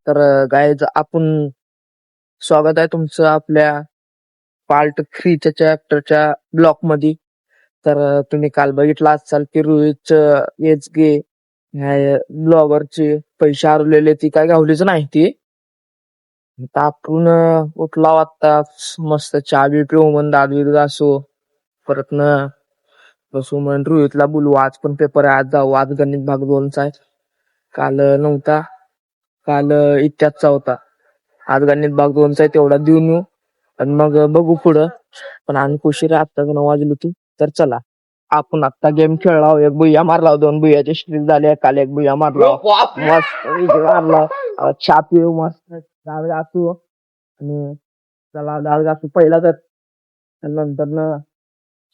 तर गाईज आपण स्वागत आहे तुमचं आपल्या पार्ट 3 च्या चॅप्टरच्या ब्लॉक मध्ये. तर तुम्ही काल बघितला असाल की रोहित हेच गे ब्लॉगरचे पैसे हरवलेले ती काय गावलीच नाही ती. आता आपण उठला आता मस्त चहा बी पिऊ म्हण दादवीत असो परत न बसू म्हण रोहितला बोलू आज पण पेपर आहे आज जाऊ आज गणित भाग 2चा आहे. काल नव्हता काल इतिहासचा होता आज गणित भाग 2चा आहे तेवढा देऊन येऊ आणि मग बघू पुढं. पण आणि उशिरा आता 9 वाजली होती. तर चला आपण आता गेम खेळला एक बुया मारला 2 बुयाचे स्ट्रीक झाले काल एक बुया मारला मस्त मारला चहा पिऊ मस्त डाळ घासू आणि चला डाळ घासू पहिला तर नंतर न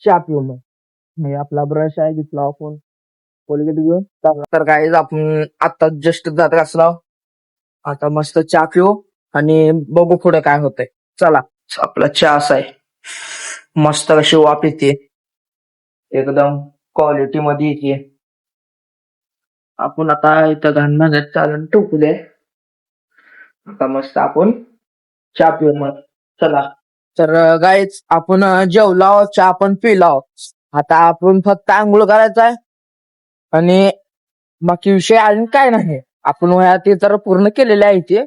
चहा पिऊ मग आपला ब्रश आहे घेतला आपण कोलगेट घेऊन. तर गाईज आपण आता जस्ट जात घासला आता मस्त चहा पिऊ आणि बघू पुढे काय होतंय. चला आपला चहा असा आहे मस्त कशी वाफ येते एकदम क्वालिटी मध्ये येते. आपण आता इथं घाण भागात चालून टोकू दे आता मस्त आपण चहा पिऊ मग चला. तर गाईच आपण जेवलाव चहा पण पिलाव आता आपण फक्त आंघोळ करायचा आहे आणि बाकी विषय अजून काय नाही. आपण वया ते तर पूर्ण केलेले आहे ते.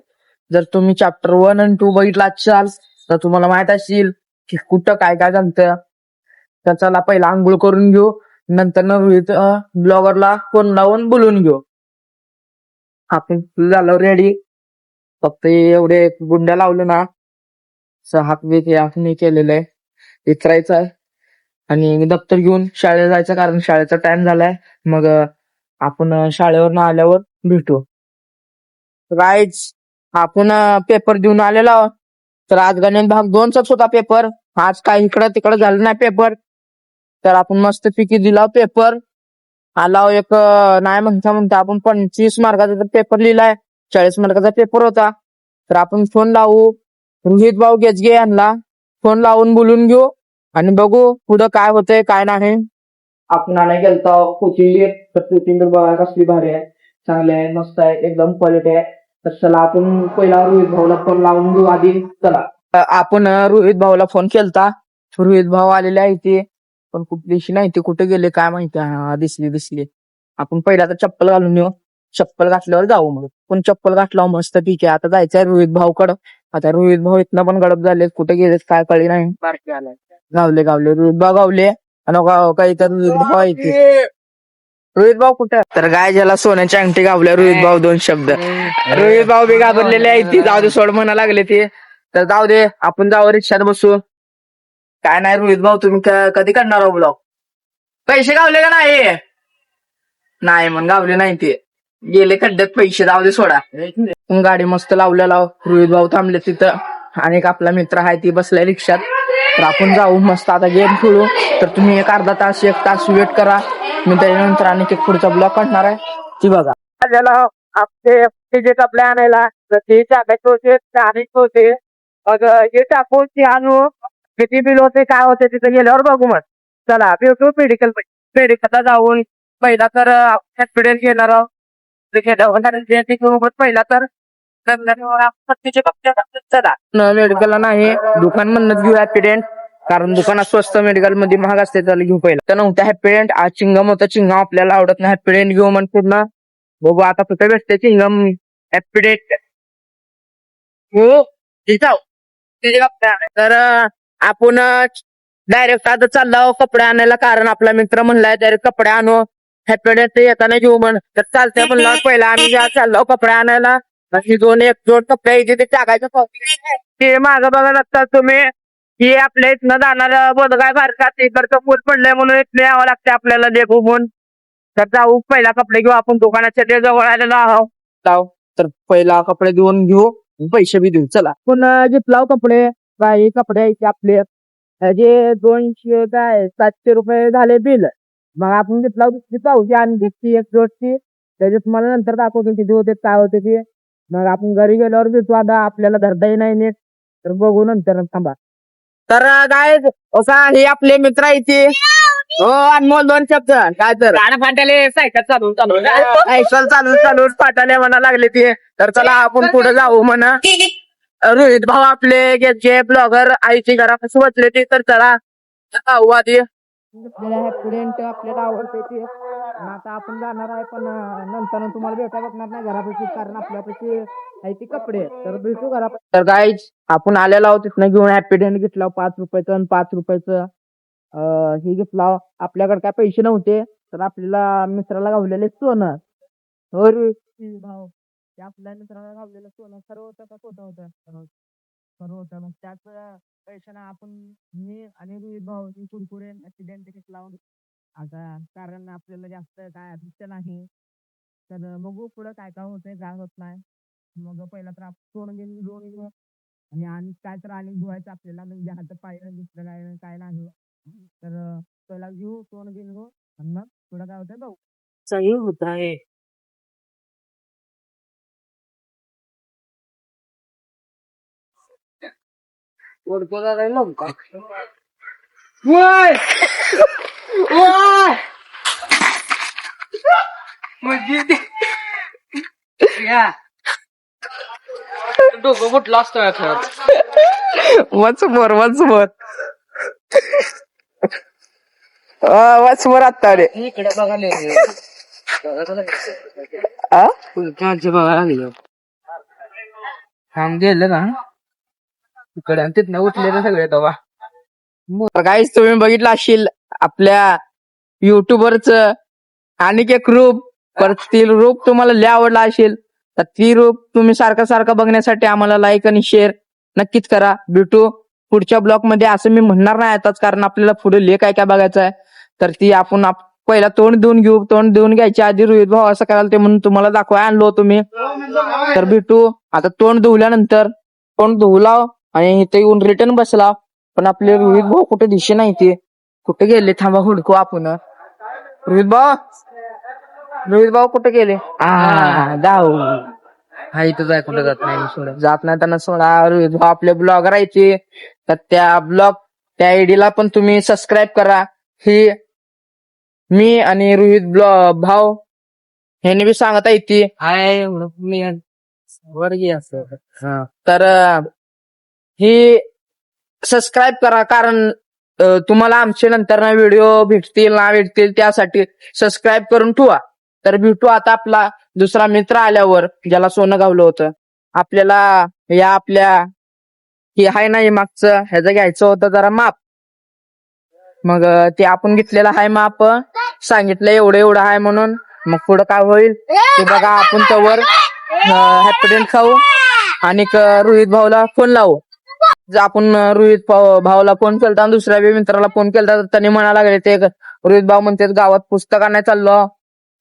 जर तुम्ही चॅप्टर 1 आणि 2 बघितला असाल तर तुम्हाला माहित असेल की कुठं काय काय जमतं. तर चला पहिला आंघोळ करून घेऊ नंतर रोहित ब्लॉगरला फोन लावून बोलून घेऊ. आपण झालं रेडी फक्त एवढे गुंड्या लावलं ना हात वेत हे आपण केलेलं आहे विचारायचं आहे आणि दप्तर घेऊन शाळेत जायचं कारण शाळेचा टाइम झालाय. मग आपण शाळेवर आल्यावर भेटू. राईट आपण पेपर देऊन आलेलो आहोत. तर आज गणित भाग 2चाच होता पेपर. आज काय इकडं तिकडं झालं नाही पेपर. तर आपण मस्त पैकी दिला पेपर आला एक नाही म्हणता आपण 25 मार्काचा पेपर लिहिलाय 40 मार्काचा पेपर होता. तर आपण फोन लावू रोहित भाऊ गेजगे यांना फोन लावून बोलून घेऊ आणि बघू पुढं काय होतंय काय नाही. आपण आणाय गेलतो कोचिंग तर कोचिंग बघा कसली भारी आहे चांगली आहे मस्त आहे एकदम क्वालिटी आहे. तर चला आपण पहिला रोहित भाऊला फोन लावून घेऊ आधी. चला आपण रोहित भाऊला फोन केलता रोहित भाऊ आलेले आहे ते पण खूप दिवशी नाही ते कुठे गेले काय माहिती. हा दिसली आपण पहिला तर चप्पल घालून येऊ चप्पल घातल्यावर जाऊ मग पण चप्पल घातल्यावर मस्त ठीक आहे. आता जायचंय रोहित भाऊकडं. आता रोहित भाऊ इथनं पण गडप झाले कुठे गेले काय कळली नाही. गावले रोहित भाऊ गावले आणि काही तर रोहित भाऊ आहे रोहित भाऊ कुठे. तर गाय ज्याला सोन्याची अंगठी गावल्या रोहित भाऊ 2 शब्द रोहित भाऊ बी घाबरलेले आहे ती जाऊ दे सोड म्हणा लागले ते. तर जाऊ दे आपण जाऊ रिक्षात बसू. काय नाही रोहित भाऊ तुम्ही कधी करणार हो ब्लॉग. पैसे गावले का नाही मग गावले नाही ते गेले खड्ड्यात पैसे जाऊ दे सोडा. गाडी मस्त लावलेला रोहित भाऊ थांबले तिथं आणि एक आपला मित्र आहे ती बसलाय रिक्षात. तर आपण जाऊ मस्त आता गेम खेळू. तर तुम्ही एक अर्धा तास 1 तास वेट करा मी त्याच्यानंतर आणि पुढचा ब्लॉग काढणार आहे ती बघा. आपले जे कपडे आणायला तर ते टाकायचे होते आणायचे होते मग हे टाकून ते आणू किती बिल होते काय होते तिथे गेल्यावर बघू मग. चला भेटू मेडिकलला जाऊन पहिला तर ऍक्सिडेंट घेणार आहोत पहिला तर चला मेडिकलला नाही दुकान म्हणूनच घेऊ ऍक्सिडेंट कारण दुकानात स्वस्त मेडिकल मध्ये महाग असते त्याला घेऊ पहिला. तर नव्हतं हॅपीडेंट आज चिंगम होतं चिंगम आपल्याला आवडत नाही हॅपीडेंट घेऊ म्हण पूर्ण बघू आता कुठे भेटते चिंगम हॅपीडेंट हो तर आपण डायरेक्ट आता चाललो कपडे आणायला कारण आपला मित्र म्हणलाय डायरेक्ट कपडे आणू हॅपीडेंट येताना घेऊ म्हण. तर चालतंय म्हणलं पहिला आम्ही चाललो कपडे आणायला ही 2 एक जोड कपडे इथे ते टाकायचं ते मागं बघा लागतात तुम्ही ही आपल्या इथनं जाणार बोधगाय भारतात इकडचं पूल पडलंय म्हणून इथले यावं लागते आपल्याला देखू म्हणून. तर जाऊ पहिला कपडे घेऊ आपण दुकानाच्या ते जवळ आलेलो आहोत. तर पहिला कपडे देऊन घेऊ पैसे बी देऊ. चला पण घेतला कपडे काही कपडे यायचे आपले जे 200 काय 700 रुपये झाले बिल. मग आपण घेतला दुसरी पावती आणि घेतली एक जोडची त्याच्यात तुम्हाला नंतर दाखवतो किती होते काय होते ते. मग आपण घरी गेल्यावर भेटू आता आपल्याला धरताही नाही नीट तर बघू नंतर थांबा. तर काय असा हे आपले मित्र आहे ते हो अनमोल 2 शब्द काय तर गाणं फाटाले सायकल चालवून चालवून ऐकल चालून पाठाने म्हणा लागले ते तर चला आपण पुढे जाऊ म्हणा रोहित भाऊ आपले जे ब्लॉगर आईची घरापासून बसले ते तर चला जाऊ आधी ऍक्सिडेंट आपल्याला आवडते ते आणि आता आपण जाणार आहे पण नंतर तुम्हाला भेटा बघणार नाही घरापाशी कारण आपल्यापाशी आहे ती कपडे तर भेटू घरापाशी तर गाईज आपण आलेलो आहोत तिथनं घेऊन ऍक्सिडेंट घेतला 5 रुपयाचं आणि 5 रुपयाचं हे घेतला आपल्याकडे काय पैसे नव्हते तर आपल्याला मित्राला गावलेले सोनं हो रे भाऊ ते आपल्या मित्राला गावलेलं सोनं खरं होतं का खोटं होतं खरं होतं मग त्याच पैशाने आपण मी आणि रोहित भाऊ कुरकुरे ऍक्सिडेंट तिकीट लावून आता कारण आपल्याला जास्त काय अपेक्षा नाही तर बघू पुढं काय काय होतंय काय होत नाही मग पहिला तर आपण सोनं घेऊन आणि काय तर आणि धुवायचं आपल्याला म्हणजे हात पाय दुसरं काय नाही तर पहिला घेऊ सोनं घेऊ आणि मग पुढं काय होतंय बघू सही होता है डोकं कुठलं असतं खेळत वच मोर आता रे इकडे बघायला बघायला थांब गेलं ना तिकडे आणि तिथनं उठलेलं सगळे तेव्हा काहीच तुम्ही बघितलं असेल आपल्या युट्यूबरच आणि एक रूप परत ती रूप तुम्हाला लय आवडला असेल तर ती रूप तुम्ही सारखं बघण्यासाठी आम्हाला लाईक आणि शेअर नक्कीच करा भेटू पुढच्या ब्लॉग मध्ये असं मी म्हणणार नाही आताच कारण आपल्याला पुढे लय काय काय बघायचं आहे तर ती आपण पहिला तोंड देऊन घेऊ तोंड देऊन घ्यायच्या आधी रोहित भाऊ असं कराल ते म्हणून तुम्हाला दाखवाय आणलो तुम्ही तर भेटू आता तोंड धुवल्यानंतर तोंड धुवला आणि इथे येऊन रिटर्न बसला पण आपले रोहित भाऊ कुठे दिशे नाही ते कुठे गेले थांबा हुडकू आपण रोहित भाऊ कुठे गेले जाऊ हा इथं जाय कुठं जात नाही सोडत जात नाही त्यांना सोडा रोहित भाऊ आपले ब्लॉगर आहे तर त्या आयडीला पण तुम्ही सबस्क्राईब करा ही मी आणि रोहित भाऊ ह्यांनी बी सांगत आहे ती हाय एवढं मी वर्गी असं तर ही सबस्क्राईब करा कारण तुम्हाला आमचे नंतर ना व्हिडिओ भेटतील त्यासाठी सबस्क्राईब करून ठेवा तर भेटू आता आपला दुसरा मित्र आल्यावर ज्याला सोनं गावलं होतं आपल्याला हे आहे ना मागचं ह्याचं घ्यायचं होतं जरा माप मग ते आपण घेतलेलं आहे माप सांगितलं एवढं आहे म्हणून मग पुढं काय होईल ते बघा आपण त्यावर हॅपीडेंट खाऊ आणि रोहित भाऊला फोन लावू आपण रोहित भाऊला फोन केलता आणि दुसऱ्या मित्राला फोन केलता तर त्यांनी म्हणायला लागले ते रोहित भाऊ म्हणते गावात पुस्तक आणायला चाललो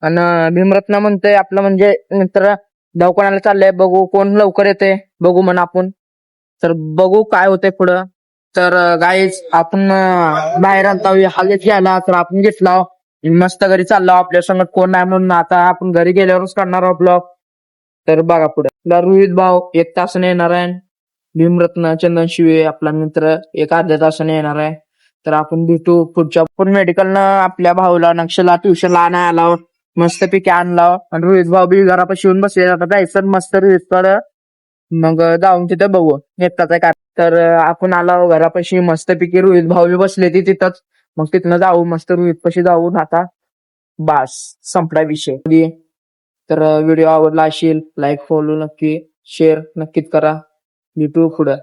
आणि भीमरत्न म्हणतोय आपलं म्हणजे मित्र दवाखान्याला चाललंय बघू कोण लवकर येते बघू म्हणा आपण तर बघू काय होतंय पुढं तर गाईज आपण बाहेर आलता हालत घ्यायला तर आपण घेतला मस्त घरी चाललो आपल्या संगत कोण नाही म्हणून आता आपण घरी गेल्यावरच करणार आहोत ब्लॉग तर बघा पुढे रोहित भाऊ 1 तासाने येणार आहे भीमरत्न चंदन शिवे आपला मित्र 1 अर्ध्या तासाने येणार आहे तर आपण भेटू पुढच्या पण मेडिकलनं आपल्या भाऊला नक्षला ट्युशनला आणायला आला मस्त पैकी आणला आणि रोहित भाऊ बी घरापाशी येऊन बसले आता जायचं मस्त रोहित मग जाऊन तिथं बघू येताच काय तर आपण आलो घरापाशी मस्तपैकी रोहित भाऊ बी बसले तिथंच मग तिथनं जाऊ मस्त रोहित पाशी जाऊन आता बास संपला विषय तर व्हिडिओ आवडला असेल लाईक फॉलो नक्की शेअर नक्कीच करा भेटू पुढं